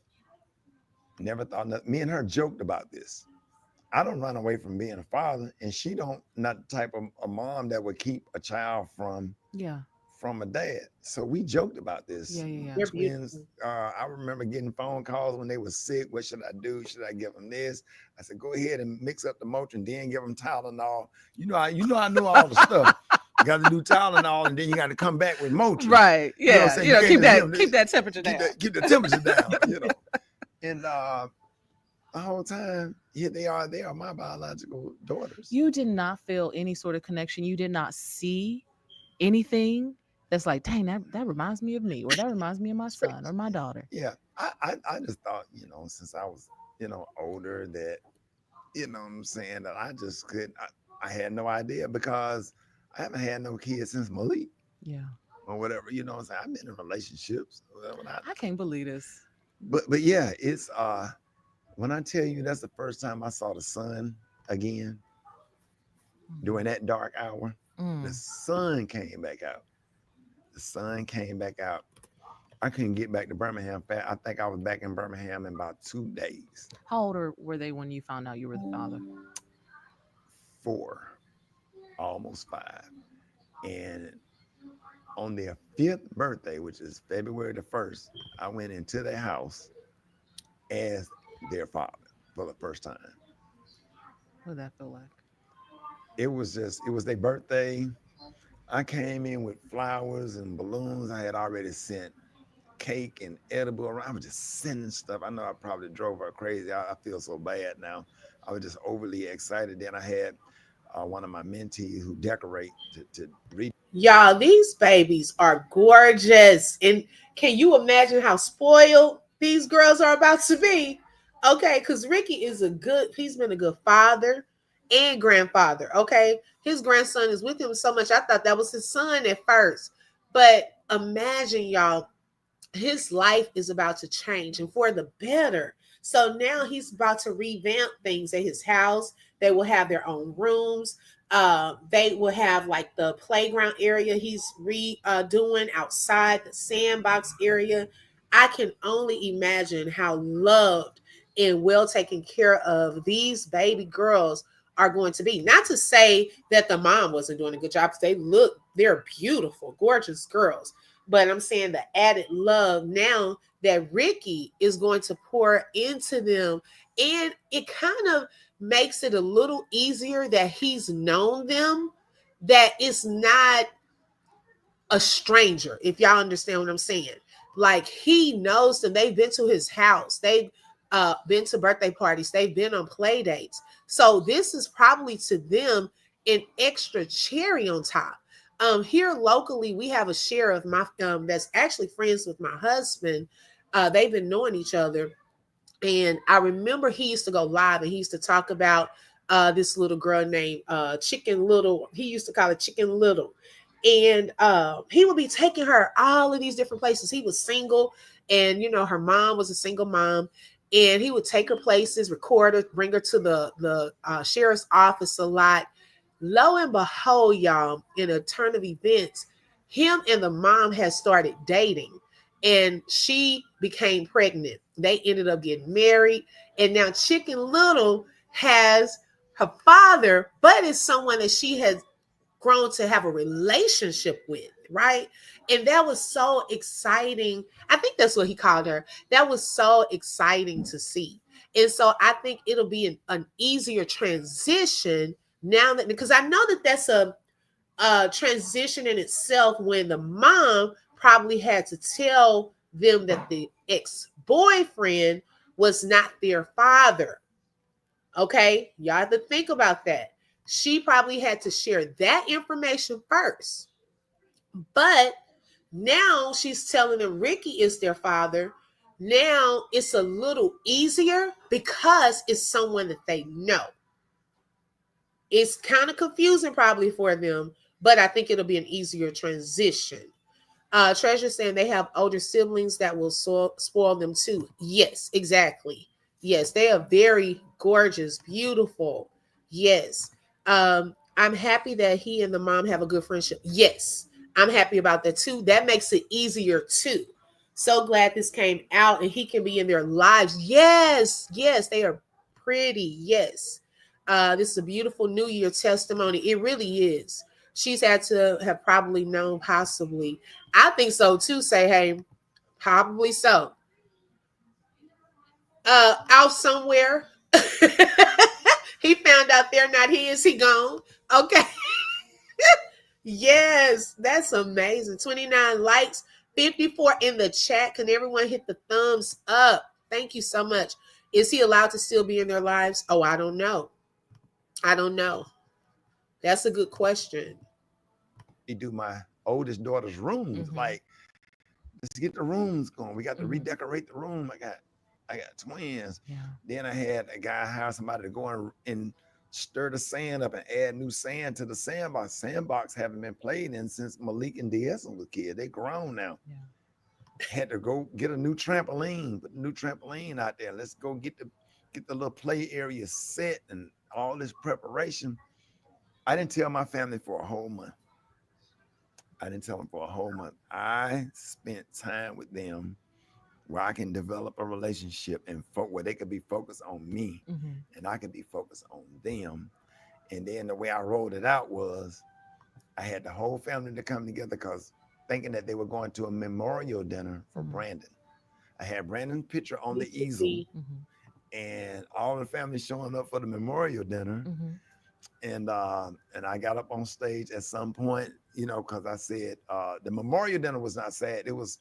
S2: Never thought nothing. Me and her joked about this. I don't run away from being a father, and she don't, not the type of a mom that would keep a child
S3: Yeah,
S2: from a dad. So we joked about this.
S3: yeah.
S1: They're
S2: Twins,
S1: beautiful.
S2: I remember getting phone calls when they were sick. What should I do? Should I give them this? I said, go ahead and mix up the Motrin, then give them Tylenol. I know all the stuff. You got to do Tylenol, and then you got to come back with Motrin.
S3: Right.
S2: You know what I'm
S3: Yeah.
S2: saying?
S3: You know,
S2: You
S3: keep
S2: can't just give them
S3: keep that temperature down.
S2: keep the temperature down. And the whole time, yeah, they are my biological daughters.
S3: You did not feel any sort of connection. You did not see anything that's like, dang, that reminds me of me, or that reminds me of my son or my daughter.
S2: Yeah, I just thought, since I was, older, that, what I'm saying, that I just I had no idea because I haven't had no kids since Malik
S3: Yeah.
S2: or whatever, what I'm saying. I've been in relationships,
S3: I can't believe this.
S2: but yeah, it's when I tell you that's the first time I saw the sun again during that dark hour, the
S3: Mm.
S2: sun came back out. The sun came back out. I couldn't get back to Birmingham fast. I think I was back in Birmingham in about 2 days.
S3: How old were they when you found out you were the father?
S2: 4, almost 5. And on their 5th birthday, which is February the 1st, I went into their house as their father for the first time.
S3: What did that feel like?
S2: It was their birthday. I came in with flowers and balloons. I had already sent cake and edible around. I was just sending stuff. I know I probably drove her crazy. I feel so bad now. I was just overly excited. Then I had one of my mentees who decorate to read.
S1: Y'all, these babies are gorgeous. And can you imagine how spoiled these girls are about to be? Okay, because Rickey he's been a good father and grandfather. Okay. His grandson is with him so much. I thought that was his son at first. But imagine, y'all, his life is about to change and for the better. So now he's about to revamp things at his house. They will have their own rooms. They will have like the playground area he's redoing outside, the sandbox area. I can only imagine how loved and well taken care of these baby girls are going to be. Not to say that the mom wasn't doing a good job, because they're beautiful, gorgeous girls. But I'm saying the added love now that Rickey is going to pour into them. And it kind of makes it a little easier that he's known them, that it's not a stranger, if y'all understand what I'm saying. Like, he knows them. They've been to his house. They've been to birthday parties. They've been on play dates. So this is probably to them an extra cherry on top. Here locally, we have a sheriff that's actually friends with my husband. They've been knowing each other. And I remember he used to go live and he used to talk about this little girl named Chicken Little. He used to call it Chicken Little. And he would be taking her all of these different places. He was single, and her mom was a single mom. And he would take her places, record her, bring her to the sheriff's office a lot. Lo and behold, y'all, in a turn of events, him and the mom had started dating, and she became pregnant. They ended up getting married, and now Chicken Little has her father, but it's someone that she has grown to have a relationship with, right? And that was so exciting. I think that's what he called her. That was so exciting to see. And so I think it'll be an easier transition now, that because I know that that's a transition in itself, when the mom probably had to tell them that the ex-boyfriend was not their father. Okay, y'all have to think about that. She probably had to share that information first. But now she's telling them Rickey is their father. Now it's a little easier because it's someone that they know. It's kind of confusing probably for them, but I think it'll be an easier transition. Treasure saying they have older siblings that will spoil them too. Yes, exactly. Yes, they are very gorgeous, beautiful. Yes. I'm happy that he and the mom have a good friendship. Yes, I'm happy about that too. That makes it easier too. So glad this came out and he can be in their lives. Yes, yes, they are pretty. Yes. This is a beautiful New Year testimony. It really is. She's had to have probably known, possibly. I think so too. Say, hey, probably so. Out somewhere. He found out they're not his. He gone. Okay. Yes, that's amazing. 29 likes, 54 in the chat. Can everyone hit the thumbs up? Thank you so much. Is he allowed to still be in their lives? Oh, I don't know. I don't know. That's a good question.
S2: He do my oldest daughter's rooms. Like, let's get the rooms going. We got to redecorate the room. I got twins.
S3: Yeah.
S2: Then I had a guy hire somebody to go and stir the sand up and add new sand to the sandbox. Sandbox haven't been played in since Malik and DS was a kid. They grown now.
S3: Yeah.
S2: Had to go get a new trampoline, put a new trampoline out there. Let's go get the little play area set and all this preparation. I didn't tell my family for a whole month. I spent time with them where I can develop a relationship and where they could be focused on me and I could be focused on them. And then the way I rolled it out was I had the whole family to come together because thinking that they were going to a memorial dinner for Brandon. I had Brandon's picture on the easel and all the family showing up for the memorial dinner. And I got up on stage at some point, because I said the memorial dinner was not sad. It was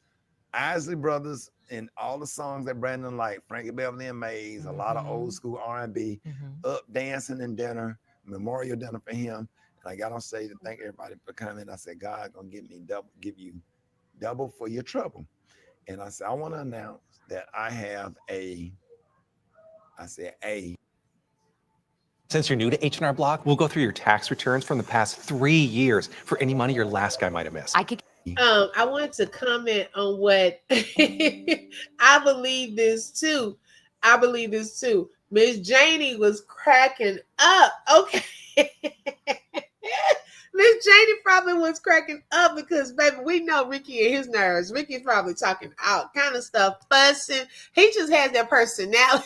S2: Isley Brothers and all the songs that Brandon liked, Frankie Beverly and Mays, a lot of old school R&B, up dancing and dinner, memorial dinner for him. And I got on stage to thank everybody for coming. I said, God gonna give you double for your trouble. And I said, I want to announce that I have
S4: Since you're new to H&R Block, we'll go through your tax returns from the past 3 years for any money your last guy might have missed.
S1: I wanted to comment on what I believe this too. Miss Janie was cracking up. Okay. Miss Janie probably was cracking up because, baby, we know Rickey and his nerves. Ricky's probably talking out kind of stuff, fussing. He just has that personality.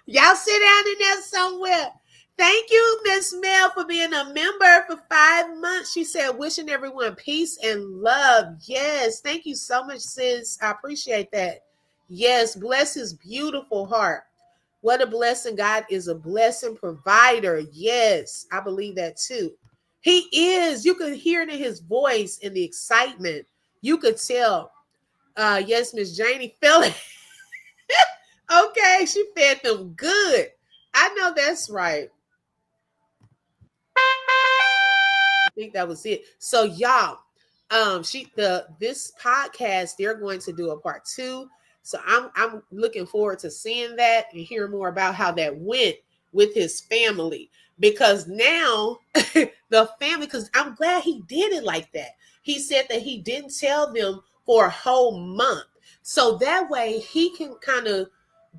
S1: Y'all sit down in there somewhere. Thank you, Miss Mel, for being a member for 5 months. She said, wishing everyone peace and love. Yes, thank you so much, sis. I appreciate that. Yes, bless his beautiful heart. What a blessing. God is a blessing provider. Yes, I believe that too. He is. You could hear it in his voice and the excitement. You could tell. Yes, Miss Janie felt it. Okay, she fed them good. I know that's right. I think that was it. So y'all, this podcast, they're going to do a part 2. So I'm looking forward to seeing that and hearing more about how that went with his family. Because now the family, because I'm glad he did it like that. He said that he didn't tell them for a whole month. So that way he can kind of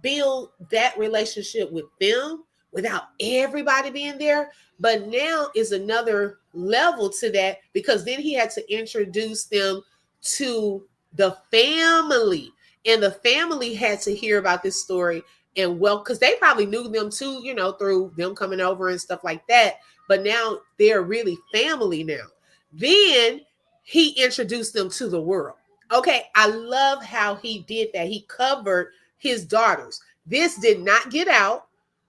S1: build that relationship with them without everybody being there. But now is another level to that, because then he had to introduce them to the family, and the family had to hear about this story. And well, because they probably knew them too, through them coming over and stuff like that. But now they're really family now. Then he introduced them to the world. Okay, I love how he did that. He covered his daughters. This did not get out,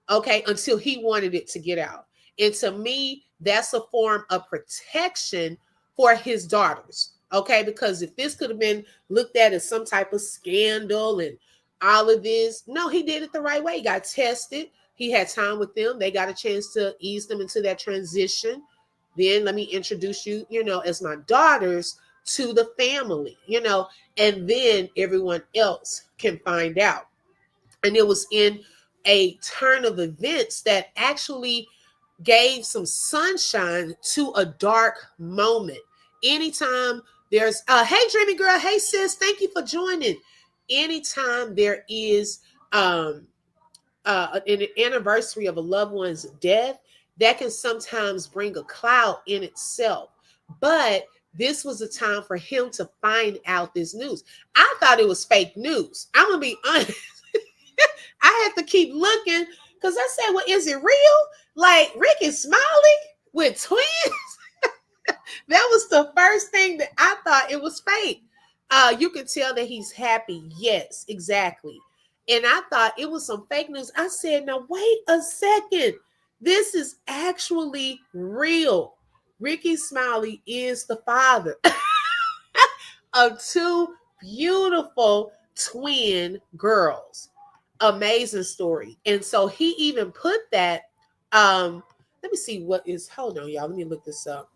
S1: okay, until he wanted it to get out. And to me, that's a form of protection for his daughters, okay? Because if this could have been looked at as some type of scandal and all of this, no, he did it the right way. He got tested. He had time with them. They got a chance to ease them into that transition. Then let me introduce you, as my daughters to the family, and then everyone else can find out. And it was in a turn of events that actually gave some sunshine to a dark moment. Anytime there's hey dreamy girl, hey sis, thank you for joining. Anytime there is an anniversary of a loved one's death, that can sometimes bring a cloud in itself. But this was a time for him to find out this news. I thought it was fake news. I'm gonna be honest. I had to keep looking because I said, well, is it real? Like Rickey Smiley with twins? That was the first thing that I thought it was fake. You can tell that he's happy. Yes, exactly. And I thought it was some fake news. I said, now wait a second. This is actually real. Rickey Smiley is the father of 2 beautiful twin girls. Amazing story. And so he even put that, let me see what is, hold on, y'all. Let me look this up.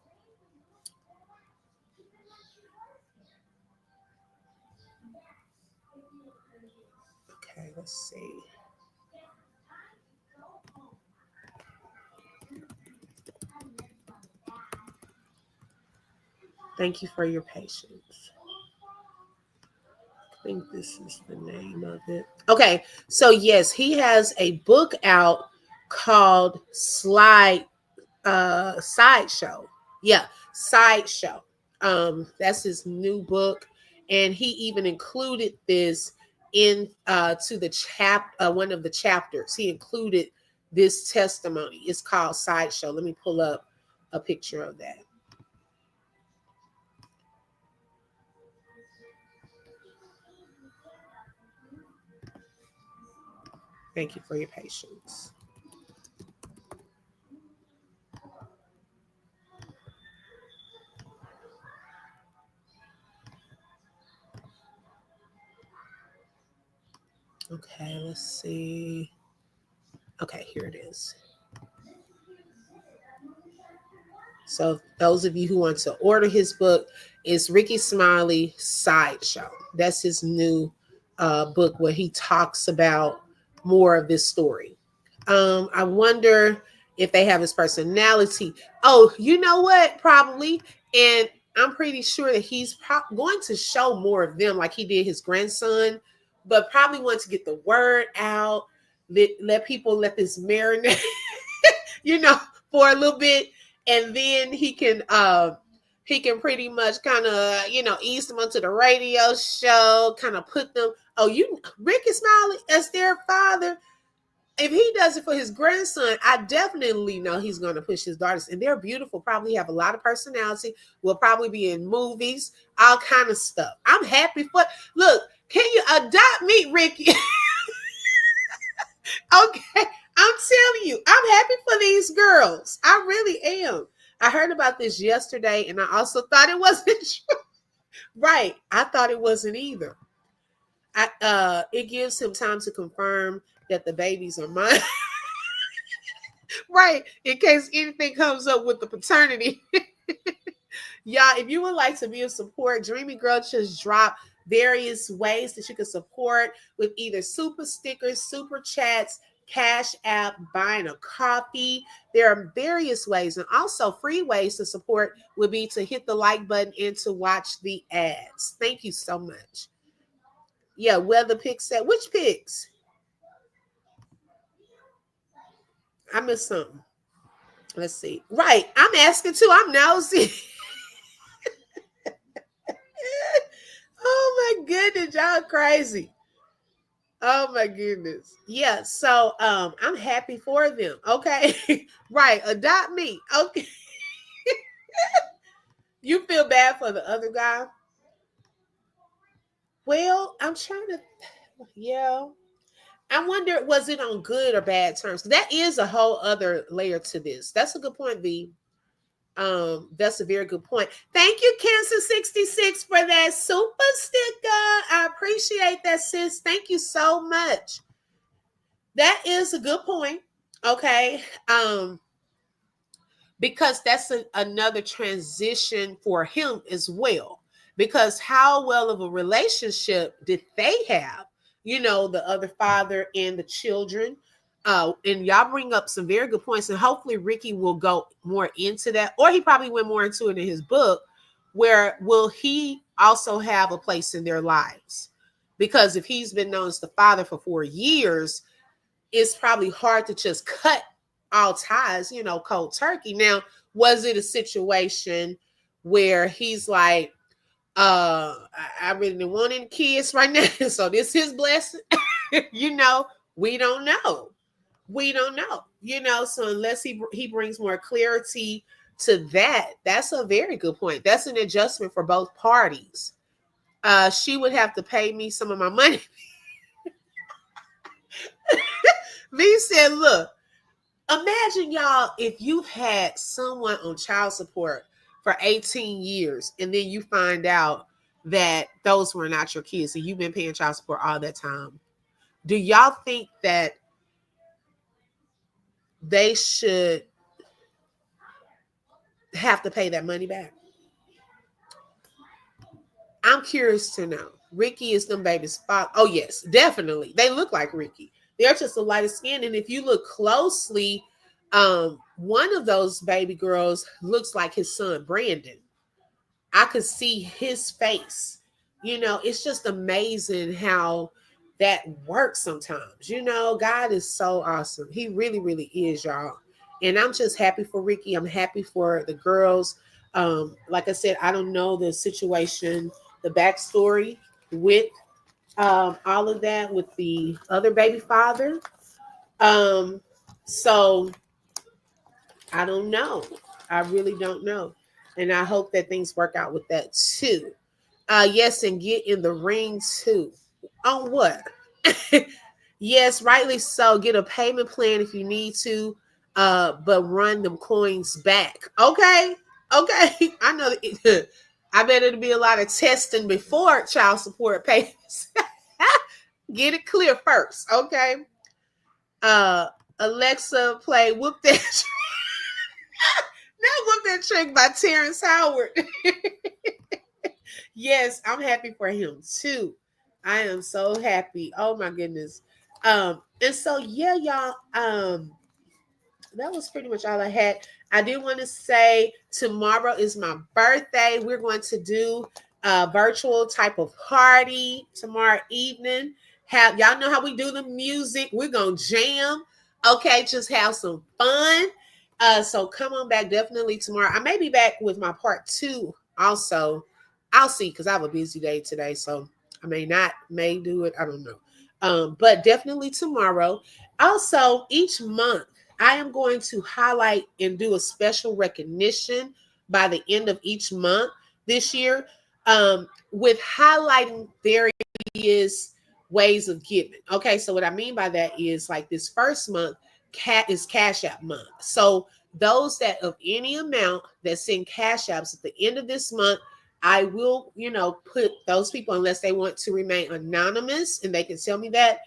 S1: Okay, let's see. Thank you for your patience. I think this is the name of it. Okay, so yes, he has a book out called Sideshow. Yeah, Sideshow. That's his new book, and he even included this in to the one of the chapters. He included this testimony. It's called Sideshow. Let me pull up a picture of that. Thank you for your patience. Okay, let's see. Okay, here it is. So those of you who want to order his book, it's Rickey Smiley Sideshow. That's his new book where he talks about more of this story. I wonder if they have his personality. Oh, you know what? Probably. And I'm pretty sure that he's going to show more of them like he did his grandson, but probably want to get the word out, let people let this marinate, for a little bit. And then he can pretty much kind of, ease them onto the radio show, kind of put them, Rickey Smiley as their father. if he does it for his grandson, I definitely know he's going to push his daughters. And they're beautiful, probably have a lot of personality, will probably be in movies, all kind of stuff. I'm happy for, look, can you adopt me, Rickey? Okay, I'm telling you, I'm happy for these girls. I really am. I heard about this yesterday, and I also thought it wasn't true. Right, I thought it wasn't either. It gives him time to confirm that the babies are mine. Right, in case anything comes up with the paternity. Y'all, if you would like to be of support, Dreamy Girl just dropped various ways that you can support with either super stickers, super chats, Cash App, buying a coffee. There are various ways, and also free ways to support would be to hit the like button and to watch the ads. Thank you so much. Yeah, weather picks said, which picks? I missed something. Let's see. Right, I'm asking too. I'm nosy. Oh my goodness, y'all crazy. Oh my goodness. Yeah, so I'm happy for them. Okay. Right, adopt me. Okay. You feel bad for the other guy? Well, I'm trying to, yeah. I wonder, was it on good or bad terms? That is a whole other layer to this. That's a good point, V. That's a very good point. Thank you, Cancer 66, for that super sticker. I appreciate that, sis. Thank you so much. That is a good point. Okay. Because that's another transition for him as well. Because how well of a relationship did they have? You know, the other father and the children. And y'all bring up some very good points, and hopefully Rickey will go more into that, or he probably went more into it in his book. Where will he also have a place in their lives? Because if he's been known as the father for 4 years, it's probably hard to just cut all ties, you know, cold turkey. Now, was it a situation where he's like, I really didn't want any kids right now, so this is his blessing? You know, we don't know. We don't know, you know, so unless he brings more clarity to that, that's a very good point. That's an adjustment for both parties. She would have to pay me some of my money. V said, look, imagine y'all if you've had someone on child support for 18 years and then you find out that those were not your kids and you've been paying child support all that time. Do y'all think that they should have to pay that money back? I'm curious to know. Rickey is them babies' father. Oh, yes, definitely. They look like Rickey. They're just the lightest skin. And if you look closely, one of those baby girls looks like his son, Brandon. I could see his face. You know, it's just amazing how that works sometimes. You know, God is so awesome. He really, really is, y'all. And I'm just happy for Rickey. I'm happy for the girls. Like I said, I don't know the situation, the backstory with all of that with the other baby father. So I don't know. I really don't know. And I hope that things work out with that too. Yes, and get in the ring too. On what? Yes, rightly so. Get a payment plan if you need to, but run them coins back. Okay. Okay. I know I bet it'll be a lot of testing before child support payments. Get it clear first. Okay. Alexa, play Whoop That Trick. Not Whoop That Trick by Terrence Howard. Yes, I'm happy for him too. I am so happy. Oh my goodness. And so yeah, y'all, that was pretty much all I had. I did want to say tomorrow is my birthday. We're going to do a virtual type of party tomorrow evening. Have y'all know how we do the music? We're gonna jam. Okay, just have some fun. So come on back definitely tomorrow. I may be back with my part 2 also. I'll see because I have a busy day today, so I may not, may do it. I don't know. But definitely tomorrow. Also, each month, I am going to highlight and do a special recognition by the end of each month this year, with highlighting various ways of giving. Okay, so what I mean by that is like this first month is Cash App month. So those that of any amount that send Cash Apps at the end of this month, I will, put those people, unless they want to remain anonymous and they can tell me that,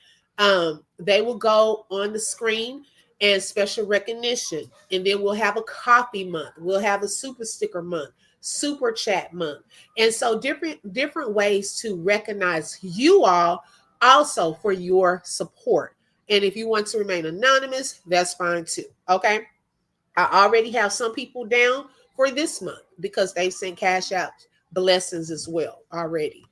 S1: they will go on the screen and special recognition. And then we'll have a coffee month. We'll have a super sticker month, super chat month. And so different ways to recognize you all also for your support. And if you want to remain anonymous, that's fine too. Okay. I already have some people down for this month because they sent Cash Out blessings as well already.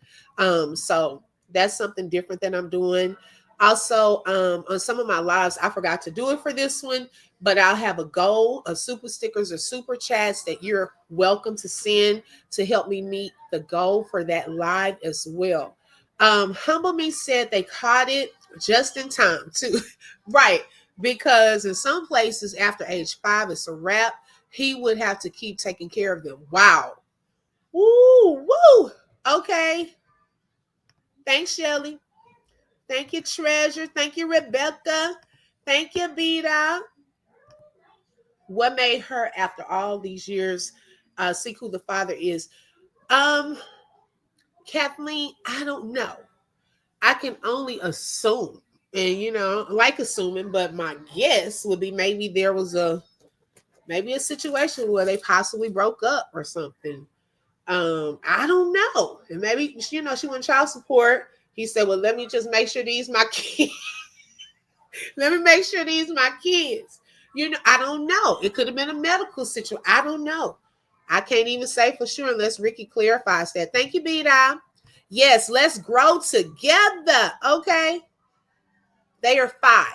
S1: So that's something different that I'm doing. Also, on some of my lives, I forgot to do it for this one, but I'll have a goal of super stickers or super chats that you're welcome to send to help me meet the goal for that live as well. Humble Me said they caught it just in time too. Right. Because in some places after age 5, it's a wrap. He would have to keep taking care of them. Wow. Woo, woo. Okay. Thanks, Shelly. Thank you, Treasure. Thank you, Rebecca. Thank you, Beta. What made her, after all these years, seek who the father is? Kathleen, I don't know. I can only assume. And, like assuming, but my guess would be maybe there was a situation where they possibly broke up or something. I don't know. And maybe, she went child support. He said, well, let me just make sure these my kids. Let me make sure these my kids. I don't know. It could have been a medical situation. I don't know. I can't even say for sure unless Rickey clarifies that. Thank you, B-Dot. Yes, let's grow together. Okay. They are 5.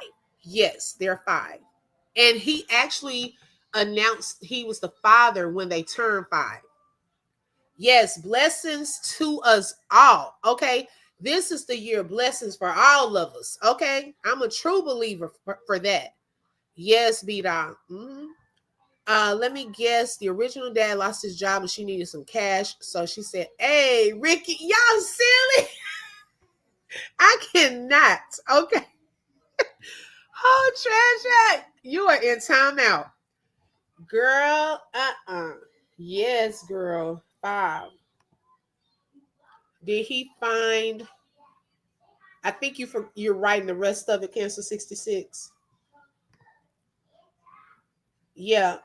S1: Yes, they're 5. And he actually announced he was the father when they turned 5. Yes, blessings to us all. Okay. This is the year of blessings for all of us. Okay. I'm a true believer for that. Yes, B-Dot. Let me guess. The original dad lost his job and she needed some cash. So she said, hey, Rickey, y'all silly. I cannot. Okay. Oh, Treasure, you are in timeout. Girl, yes, girl. 5. Did he find? I think you're writing the rest of it, Cancer 66. Yeah.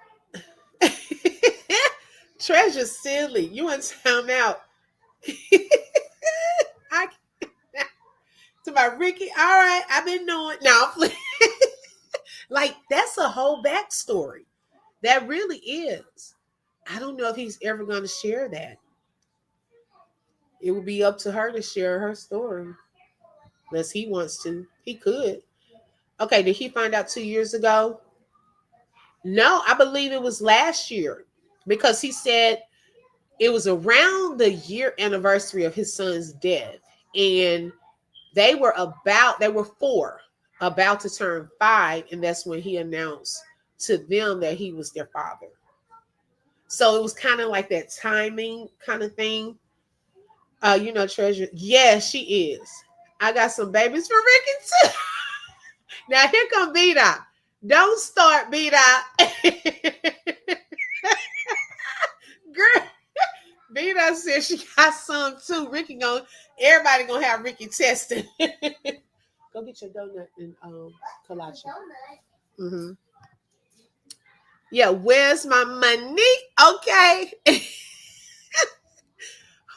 S1: Treasure silly. You in timeout. I to my Rickey. All right, I've been knowing. Now, like that's a whole backstory. That really is. I don't know if he's ever going to share that. It would be up to her to share her story. Unless he wants to. He could. Okay, did he find out 2 years ago? No, I believe it was last year. Because he said it was around the year anniversary of his son's death. And they were 4, about to turn 5. And that's when he announced to them that he was their father. So it was kind of like that timing kind of thing. Treasure. Yeah, she is. I got some babies for Rickey too. Now here come B-Dot. Don't start B-Dot. Girl, B-Dot said she got some too. Everybody gonna have Rickey testing. Go get your donut and kolache. Mm-hmm. Yeah, where's my money? Okay.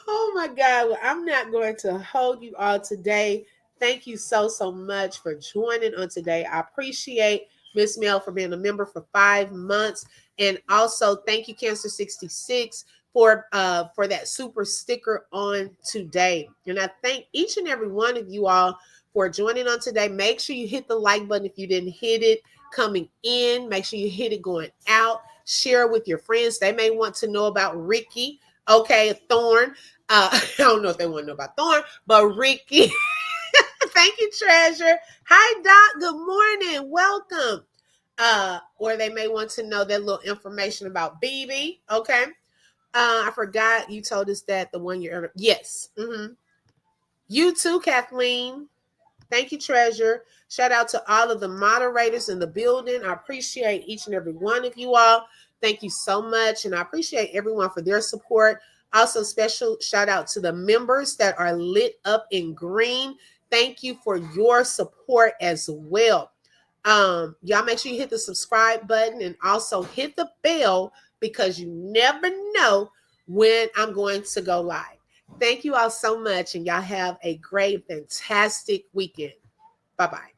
S1: Oh my God. Well, I'm not going to hold you all today. Thank you so much for joining on today. I appreciate Miss Mel for being a member for 5 months. And also thank you, Cancer 66, for that super sticker on today. And I thank each and every one of you all for joining on today. Make sure you hit the like button if you didn't hit it coming in. Make sure you hit it going out. Share with your friends. They may want to know about Rickey. Okay, Thorn. I don't know if they want to know about Thorn, but Rickey. Thank you, Treasure. Hi, Doc. Good morning. Welcome. Or they may want to know that little information about BB. Okay. I forgot you told us that the 1 year. Yes. Mm-hmm. You too, Kathleen. Thank you, Treasure. Shout out to all of the moderators in the building. I appreciate each and every one of you all. Thank you so much. And I appreciate everyone for their support. Also, special shout out to the members that are lit up in green. Thank you for your support as well. Y'all make sure you hit the subscribe button and also hit the bell because you never know when I'm going to go live. Thank you all so much, and y'all have a great, fantastic weekend. Bye-bye.